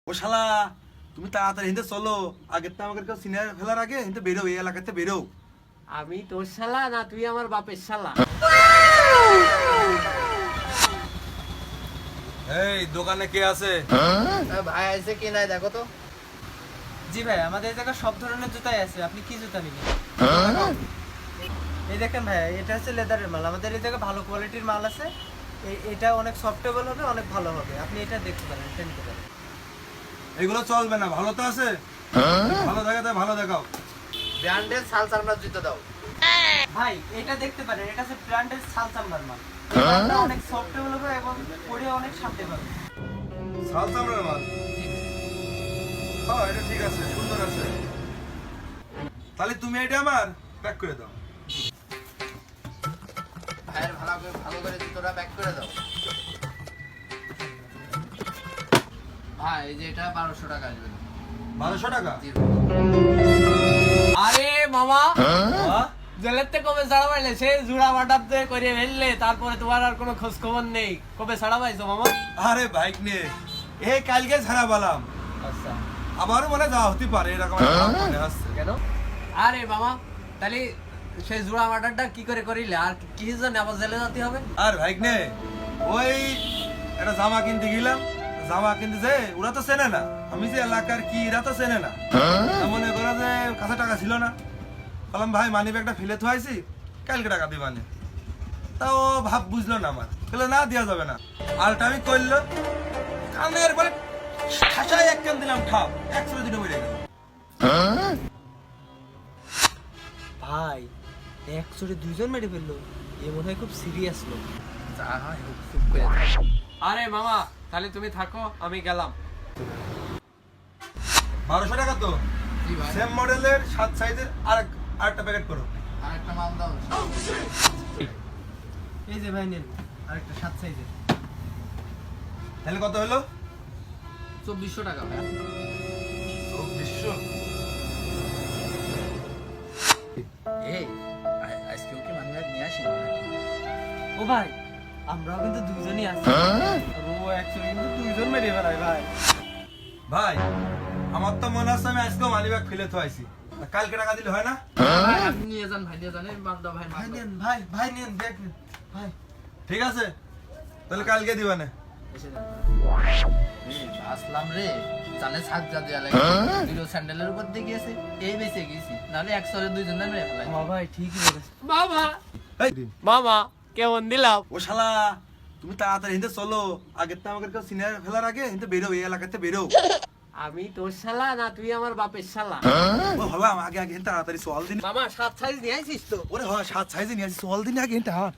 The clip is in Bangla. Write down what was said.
ও শালা তুমি তাড়াতাড়ি হিন্দে চলো, আগের তো আমাকে কেউ সিনিয়র ফেলার আগে হিন্দে বেরো, এই এলাকাতে বেরো। আমি তোর শালা না তুই আমার বাপের শালা? এই দোকানে কে আছে? ভাই আছে কি নাই দেখো তো। জি ভাই, আমাদের এই জায়গায় সব ধরনের জুতাই আছে। আপনি কি জুতা নেবেন? এই দেখেন ভাই, এটা হচ্ছে লেদারের মাল। আমাদের এই জায়গায় ভালো কোয়ালিটির মাল আছে। এটা অনেক সফটেবল হবে, অনেক ভালো হবে। আপনি এটা দেখতে পারেন, এটা নিতে পারেন। এগুলো চলবে না, ভালো তো আছে, ভালো দেখাতে ভালো দেখাও। ব্র্যান্ডের শাল চামড়ার জুতো দাও। ভাই এটা দেখতে পারেন, এটা হচ্ছে ব্র্যান্ডের শাল চামড়ার মাল। এটা অনেক সফটেবল হবে এবং পরে অনেক শান্তি পাবে। শাল চামড়ার মাল? হ্যাঁ এটা ঠিক আছে, সুন্দর আছে। তাহলে তুমি এটা আমার প্যাক করে দাও। ভাইয়ের ভালো করে জুতোটা প্যাক করে দাও। ভাই এই যে এটা 1200 টাকা আসবে। 1200 টাকা? জি। আরে মামা, জেলেতে কবে ছাড়া পাইলে? সে জুড়া মাটাতে করে ফেললে, তারপরে তোমার আর কোনো খোঁজ খবর নেই। কবে ছাড়া পাইছো মামা? আরে বাইক নিয়ে এই কালকে ছাড়া বললাম, আচ্ছা, আবারও মনে যাওয়া হতে পারে, এরকম একটা ভাব মনে হচ্ছে। কেন? আরে মামা, তাহলে সেই জুড়া মাটারটা কি করে করিলে? আর কি জন্য আবার জেলে যেতে হবে? আর বাইক নে ওই একটা জামা কিনতে গেলাম, জামা কিনতে যে ওরা তো চেনে না, আমি যে এলাকার কি এরা তো চেনে না। তা মনে করো যে কাছে টাকা ছিল না, বললাম ভাই মানি ব্যাগটা ফেলে থুয়াইছি, কালকে টাকা দিবানে। তা ও ভাব বুঝলো না, আমার বলে না দেওয়া যাবে না। আলটা আমি করলো কানের বলে ঠাসায় এক কান দিলাম, ঠাপ 102 বেড়ে গেল। ভাই 100 দুইজন মেরে ফেললো, এ মনে হয় খুব সিরিয়াস লোক। যা হয় হোক, চুপ করে থাক। আরে মামা, তাহলে তুমি থাকো, আমি গেলাম। 1200 টাকা তো? জি ভাই, সেম মডেলের 7 সাইজের আরেকটা প্যাকেট করো। আরেকটা মাল দাও। এই যে ভাই নেন আরেকটা 7 সাইজের। তাহলে কত হলো? 2400 টাকা ভাই। 2400? এই আজকে ওকে মানি ব্যাগ নিয়ে আসি। ও ভাই, আমরাও কিন্তু দুইজনই আছি। আর ও অ্যাকচুয়ালি কিন্তু দুইজন মেরে ফেলায় ভাই। ভাই আমার তো মনে আছে আমি আজকে মানি ব্যাগ ফেলে থুয়াইছি, তা কালকে টাকা দিলে হয় না? ভাই আপনি নিয়ে যান, ভাই নিয়ে যান। এই মাল দাও ভাই, মাল ভাই দাও। নেন, ভাই নেন, ব্যাগ নেন ভাই। ঠিক আছে, তাহলে কালকে দিবানে। এসে যান। আসলাম রে, জানে শাক যা দেয়া লাগে। দুটো স্যান্ডেলের উপর দিয়ে গিয়েছে, এই বেঁচে গেছি, নাহলে 100 দুইজন মেরে ফেলাই। ও ভাই ঠিকই বলেছে। মামা, এই মামা কেমন দিলাম? ও শালা তুমি তাড়াতাড়ি হিন্দে চলো, আগের তো আমাকে কেউ সিনিয়র ফেলার আগে হিন্দে বেরো, এই এলাকাতে বেরো। আমি তোর শালা না তুই আমার বাপের শালা? ও হলাম আগে আগে হিন্দে তাড়াতাড়ি সোয়াল দিন। মামা 7 সাইজ নিয়ে আইছিস তো? ওরে হয় 7 সাইজে নিয়ে আসি, সোয়াল দিন আগে হিন্দে। হ্যাঁ